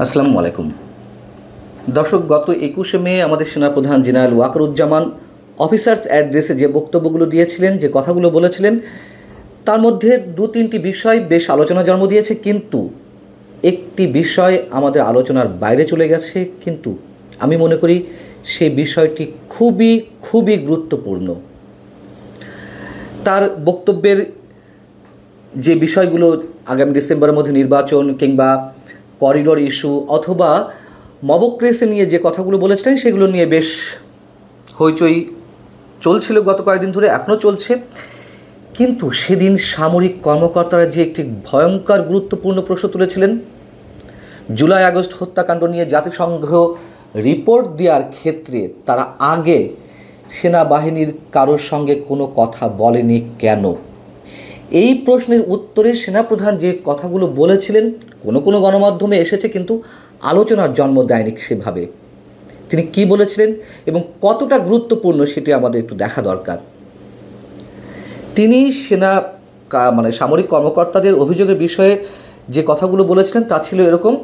আসসালামু আলাইকুম দর্শক, গত 21শে মে আমাদের সেনাপ্রধান জেনারেল ওয়াকারুজ্জামান অফিসার্স অ্যাড্রেসে যে বক্তব্যগুলো দিয়েছিলেন, যে কথাগুলো বলেছিলেন, তার মধ্যে দু তিনটি বিষয় বেশ আলোচনা জন্ম দিয়েছে, কিন্তু একটি বিষয় আমাদের আলোচনার বাইরে চলে গেছে। কিন্তু আমি মনে করি সেই বিষয়টি খুবই খুবই গুরুত্বপূর্ণ। তার বক্তব্যের যে বিষয়গুলো, আগামী ডিসেম্বরের মধ্যে নির্বাচন কিংবা করিডোর ইস্যু অথবা মবক্রেসি নিয়ে যে কথাগুলো বলেছিলেন, সেগুলো নিয়ে বেশ হইচই চলছিল গত কয়েকদিন ধরে, এখনও চলছে। কিন্তু সেদিন সামরিক কর্মকর্তারা যে একটি ভয়ঙ্কর গুরুত্বপূর্ণ প্রশ্ন তুলেছিলেন, জুলাই আগস্ট হত্যাকাণ্ড নিয়ে জাতিসংঘ রিপোর্ট দেওয়ার ক্ষেত্রে তারা আগে সেনাবাহিনীর কারোর সঙ্গে কোনো কথা বলেনি কেন? এই প্রশ্নের উত্তরে সেনাপ্রধান যে কথাগুলো বলেছিলেন, কোনো কোনো গণমাধ্যমে এসেছে, কিন্তু আলোচনার জন্ম দেয়নি সেভাবে। তিনি কি বলেছিলেন এবং কতটা গুরুত্বপূর্ণ সেটি আমাদের একটু দেখা দরকার। তিনি সামরিক কর্মকর্তাদের অভিযোগের বিষয়ে যে কথাগুলো বলেছিলেন তা ছিল এরকম: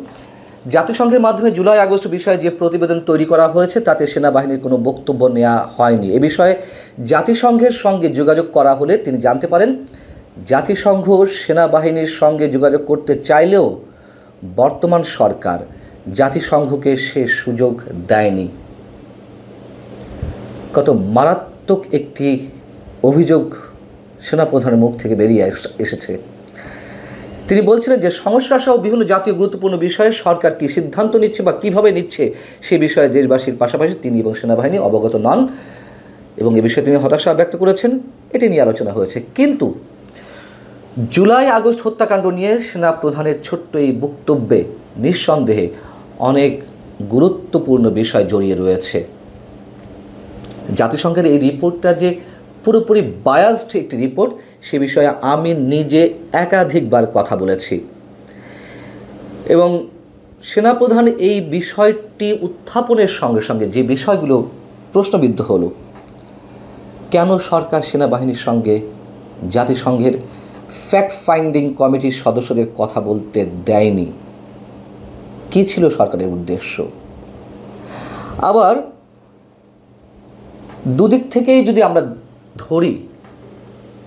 জাতিসংঘের মাধ্যমে জুলাই আগস্ট বিষয়ে যে প্রতিবেদন তৈরি করা হয়েছে তাতে সেনাবাহিনীর কোনো বক্তব্য নেওয়া হয়নি। এ বিষয়ে জাতিসংঘের সঙ্গে যোগাযোগ করা হলে তিনি জানতে পারেন জাতিসংঘ সেনাবাহিনীর সঙ্গে যোগাযোগ করতে চাইলেও বর্তমান সরকার জাতিসংঘকে সে সুযোগ দেয়নি। কত মারাত্মক একটি অভিযোগ সেনাপ্রধানের মুখ থেকে বেরিয়ে এসেছে। তিনি বলছিলেন যে সংস্কার সহ বিভিন্ন জাতীয় গুরুত্বপূর্ণ বিষয়ে সরকার কী সিদ্ধান্ত নিচ্ছে বা কীভাবে নিচ্ছে সে বিষয়ে দেশবাসীর পাশাপাশি তিনি এবং সেনাবাহিনী অবগত নন, এবং এ বিষয়ে তিনি হতাশা ব্যক্ত করেছেন। এটি নিয়ে আলোচনা হয়েছে। কিন্তু জুলাই আগস্ট হত্যাকাণ্ড নিয়ে সেনাপ্রধানের ছোট্ট এই বক্তব্যে নিঃসন্দেহে অনেক গুরুত্বপূর্ণ বিষয় জড়িয়ে রয়েছে। জাতিসংঘের এই রিপোর্টটা যে পুরোপুরি বায়াসড একটি রিপোর্ট, সে বিষয়ে আমি নিজে একাধিকবার কথা বলেছি, এবং সেনাপ্রধান এই বিষয়টি উত্থাপনের সঙ্গে সঙ্গে যে বিষয়গুলো প্রশ্নবিদ্ধ হলো, কেন সরকার সেনাবাহিনীর সঙ্গে জাতিসংঘের ফ্যাক্ট ফাইন্ডিং কমিটির সদস্যদের কথা বলতে দেয়নি, কী ছিল সরকারের উদ্দেশ্য? আবার দুদিক থেকেই যদি আমরা ধরি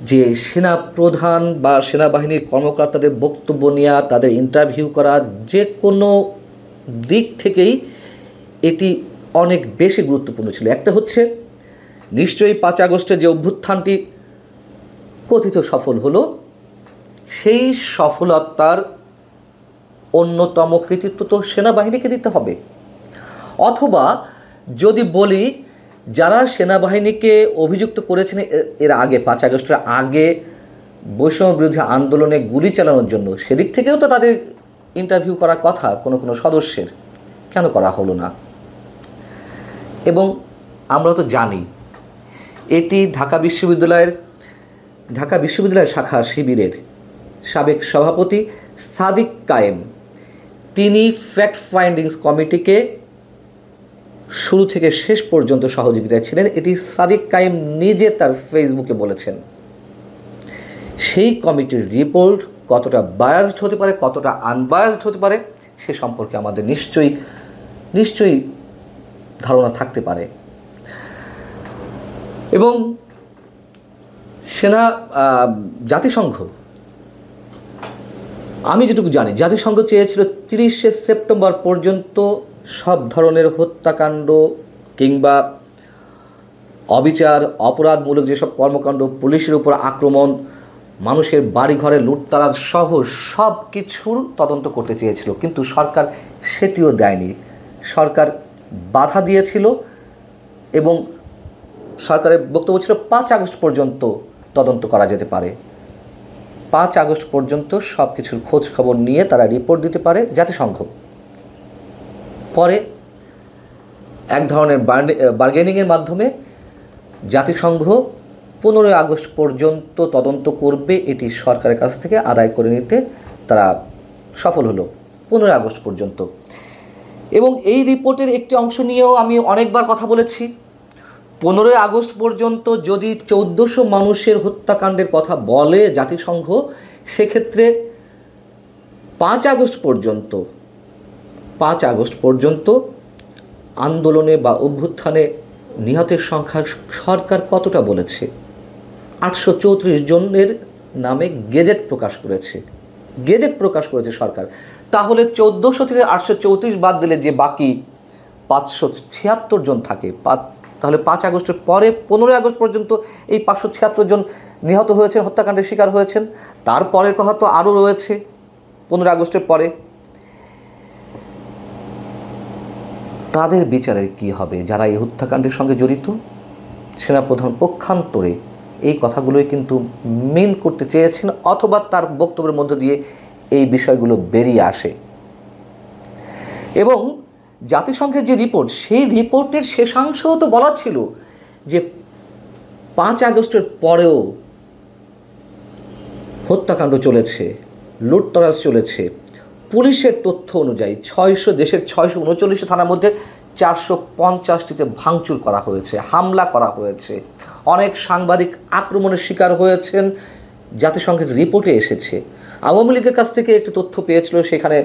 যে সেনাপ্রধান বা সেনাবাহিনীর কর্মকর্তাদের বক্তব্য নেওয়া, তাদের ইন্টারভিউ করা, যে কোনো দিক থেকেই এটি অনেক বেশি গুরুত্বপূর্ণ ছিল। একটা হচ্ছে নিশ্চয়ই 5 আগস্টের যে অভ্যুত্থানটি কথিত সফল হলো, সেই সফলতার অন্যতম কৃতিত্ব তো সেনাবাহিনীকে দিতে হবে। অথবা যদি বলি, যারা সেনাবাহিনীকে অভিযুক্ত করেছেন এর আগে, 5 আগস্টের আগে বৈষম্য বিরোধী আন্দোলনে গুলি চালানোর জন্য, সেদিক থেকেও তো তাদের ইন্টারভিউ করার কথা কোনো কোনো সদস্যের, কেন করা হলো না? এবং আমরা তো জানি এটি ঢাকা বিশ্ববিদ্যালয়ের শাখা শিবিরের সাবেক সভাপতি সাদিক কায়েম, তিনি ফ্যাক্ট ফাইন্ডিংস কমিটিকে শুরু থেকে শেষ পর্যন্ত সহযোগিতায় ছিলেন। এটি সাদিক কায়েম নিজে তার ফেসবুকে বলেছেন। সেই কমিটির রিপোর্ট কতটা বায়াসড হতে পারে, কতটা আনবায়াসড হতে পারে, সে সম্পর্কে আমাদের নিশ্চয়ই ধারণা থাকতে পারে। এবং জাতিসংঘ, আমি যেটুকু জানি, জাতিসংঘ চেয়েছিল 30শে সেপ্টেম্বর পর্যন্ত সব ধরনের হত্যাকাণ্ড কিংবা অবিচার, অপরাধমূলক যেসব কর্মকাণ্ড, পুলিশের উপর আক্রমণ, মানুষের বাড়িঘরে লুটতারাজ সহ সব কিছুর তদন্ত করতে চেয়েছিল, কিন্তু সরকার সেটিও দেয়নি। সরকার বাধা দিয়েছিল এবং সরকারের বক্তব্য ছিল 5 আগস্ট পর্যন্ত তদন্ত করা যেতে পারে। 5 আগস্ট পর্যন্ত সব কিছুর খোঁজ খবর নিয়ে তারা রিপোর্ট দিতে পারে জাতিসংঘ। পরে এক ধরনের বার্গেনিংয়ের মাধ্যমে জাতিসংঘ 15 আগস্ট পর্যন্ত তদন্ত করবে, এটি সরকারের কাছ থেকে আদায় করে নিতে তারা সফল হলো 15 আগস্ট পর্যন্ত। এবং এই রিপোর্টের একটি অংশ নিয়েও আমি অনেকবার কথা বলেছি। 15 আগস্ট পর্যন্ত যদি 1400 মানুষের হত্যাকাণ্ডের কথা বলে জাতিসংঘ, সেক্ষেত্রে 5 আগস্ট পর্যন্ত 5 আগস্ট পর্যন্ত আন্দোলনে বা অভ্যুত্থানে নিহতের সংখ্যা সরকার কতটা বলেছে? 834 জনের নামে গেজেট প্রকাশ করেছে সরকার। তাহলে 1400 থেকে 834 বাদ দিলে যে বাকি 576 জন থাকে, তাহলে 5 আগস্টের পরে 15 আগস্ট পর্যন্ত এই 576 জন নিহত হয়েছেন, হত্যাকাণ্ডের শিকার হয়েছেন। তারপরের কথা তো আরও রয়েছে 15 আগস্টের পরে। তাদের বিচারের কি হবে যারা এই হত্যাকাণ্ডের সঙ্গে জড়িত? সেনাপ্রধান পক্ষান্তরে এই কথাগুলোই কিন্তু মেন করতে চেয়েছেন, অথবা তার বক্তব্যের মধ্য দিয়ে এই বিষয়গুলো বেরিয়ে আসে। এবং জাতিসংঘের যে রিপোর্ট, সেই রিপোর্টের শেষাংশও তো বলা ছিল যে 5 আগস্টের পরেও হত্যাকাণ্ড চলেছে, লুটতরাজ চলেছে। পুলিশের তথ্য অনুযায়ী দেশের 639 থানার মধ্যে 450টিতে ভাঙচুর করা হয়েছে, হামলা করা হয়েছে, অনেক সাংবাদিক আক্রমণের শিকার হয়েছেন। জাতিসংঘের রিপোর্টে এসেছে। আওয়ামী লীগের কাছ থেকে একটি তথ্য পেয়েছিল, সেখানে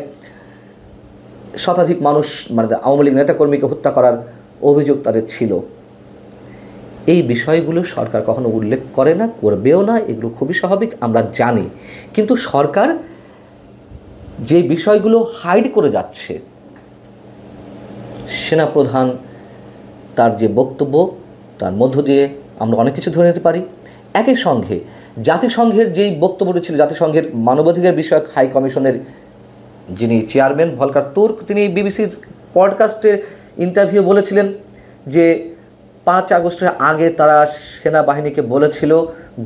শতাধিক মানুষ, মানে আওয়ামী লীগ নেতাকর্মীকে হত্যা করার অভিযোগ তাদের ছিল। এই বিষয়গুলো সরকার কখনো উল্লেখ করে না, করবেও না, এগুলো খুবই স্বাভাবিক, আমরা জানি। কিন্তু সরকার যে বিষয়গুলো হাইড করে যাচ্ছে, সেনাপ্রধান তার যে বক্তব্য, তার মধ্য দিয়ে আমরা অনেক কিছু ধরে নিতে পারি। একই সঙ্গে জাতিসংঘের যেই বক্তব্যটি ছিল, জাতিসংঘের মানবাধিকার বিষয়ক হাই কমিশনের যিনি চেয়ারম্যান ভলকার তুর্ক, তিনি বিবিসির পডকাস্টের ইন্টারভিউ বলেছিলেন যে 5 আগস্টের আগে তারা সেনাবাহিনীকে বলেছিল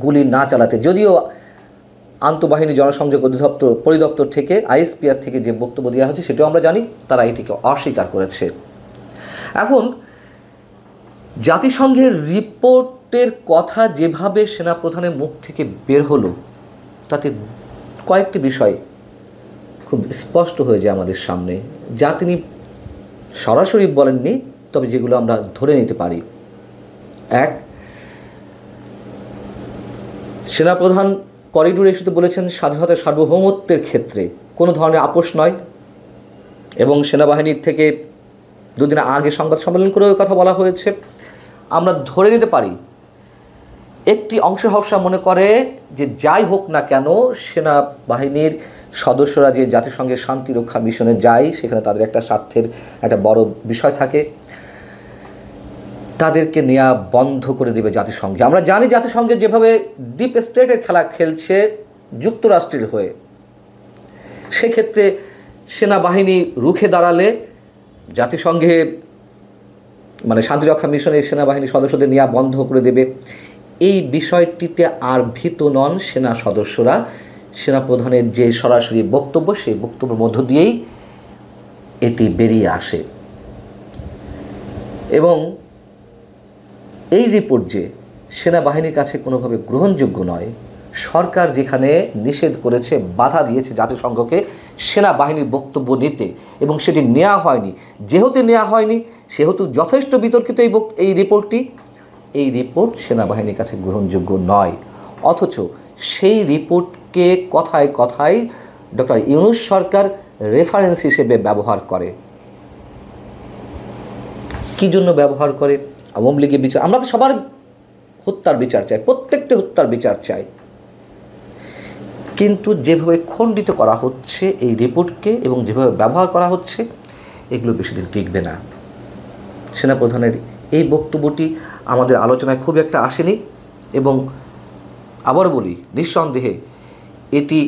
গুলি না চালাতে। যদিও আন্তঃবাহিনী জনসংযোগ পরিদপ্তর থেকে, আইএসপিআর থেকে যে বক্তব্য দেওয়া হয়েছে সেটাও আমরা জানি, তারা এটিকে অস্বীকার করেছে। এখন জাতিসংঘের রিপোর্টের কথা যেভাবে সেনাপ্রধানের মুখ থেকে বের হলো, তাতে কয়েকটি বিষয় খুব স্পষ্ট হয়ে যায় আমাদের সামনে, যা তিনি সরাসরি বলেননি, তবে যেগুলো আমরা ধরে নিতে পারি। এক, সেনাপ্রধান করিডোরে এসে বলেছেন স্বাধীনতা সার্বভৌমত্বের ক্ষেত্রে কোনো ধরনের আপোষ নয়, এবং সেনাবাহিনীর থেকে দুদিন আগে সংবাদ সম্মেলন করেও কথা বলা হয়েছে। আমরা ধরে নিতে পারি একটি অংশের হর্ষা মনে করে যে যাই হোক না কেন সেনাবাহিনীর সদস্যরা যে জাতিসংঘের শান্তিরক্ষা মিশনে যায়, সেখানে তাদের একটা স্বার্থের একটা বড় বিষয় থাকে, তাদেরকে নেওয়া বন্ধ করে দেবে জাতিসংঘে। আমরা জানি জাতিসংঘে যেভাবে ডিপ স্টেটের খেলা খেলছে যুক্তরাষ্ট্রের হয়ে, সেক্ষেত্রে সেনাবাহিনী রুখে দাঁড়ালে জাতিসংঘে, মানে শান্তিরক্ষা মিশনের সেনাবাহিনী সদস্যদের নেওয়া বন্ধ করে দেবে। এই বিষয়টিতে আর ভীত নন সেনা সদস্যরা। সেনাপ্রধানের যে সরাসরি বক্তব্য, সেই বক্তব্যের মধ্য দিয়েই এটি বেরিয়ে আসে। এবং এই রিপোর্ট যে সেনাবাহিনীর কাছে কোনোভাবে গ্রহণযোগ্য নয়, সরকার যেখানে নিষেধ করেছে, বাধা দিয়েছে জাতিসংঘকে সেনাবাহিনীর বক্তব্য নিতে, এবং সেটি নেওয়া হয়নি। যেহেতু নেওয়া হয়নি, সেহেতু যথেষ্ট বিতর্কিত এই রিপোর্ট সেনাবাহিনীর কাছে গ্রহণযোগ্য নয়। অথচ সেই রিপোর্টকে কথায় কথায় ডক্টর ইউনূস সরকার রেফারেন্স হিসেবে ব্যবহার করে। কী জন্য ব্যবহার করে? আওয়ামী লীগের বিচার, আমরা তো সবার হত্যার বিচার চাই, প্রত্যেকটা হত্যার বিচার চাই, কিন্তু যেভাবে খণ্ডিত করা হচ্ছে এই রিপোর্টকে এবং যেভাবে ব্যবহার করা হচ্ছে, এগুলো বেশি দিন টিকবে না। সেনাপ্রধানের এই বক্তব্যটি আমাদের আলোচনায় খুব একটা আসেনি, এবং আবার বলি, নিঃসন্দেহে এটি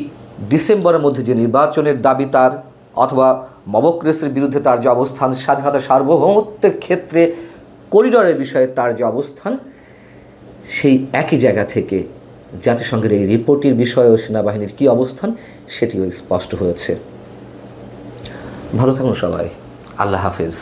ডিসেম্বরের মধ্যে যে নির্বাচনের দাবি তার, অথবা মবক্রেসির বিরুদ্ধে তার যে অবস্থান, স্বাধীনতা সার্বভৌমত্বের ক্ষেত্রে করিডোরের বিষয়ে তার যে অবস্থান, সেই একই জায়গা থেকে জাতিসংঘের এই রিপোর্টের বিষয়ে সেনাবাহিনীর কী অবস্থান সেটিও স্পষ্ট হয়েছে। ভালো থাকুন সবাই, আল্লাহ হাফেজ।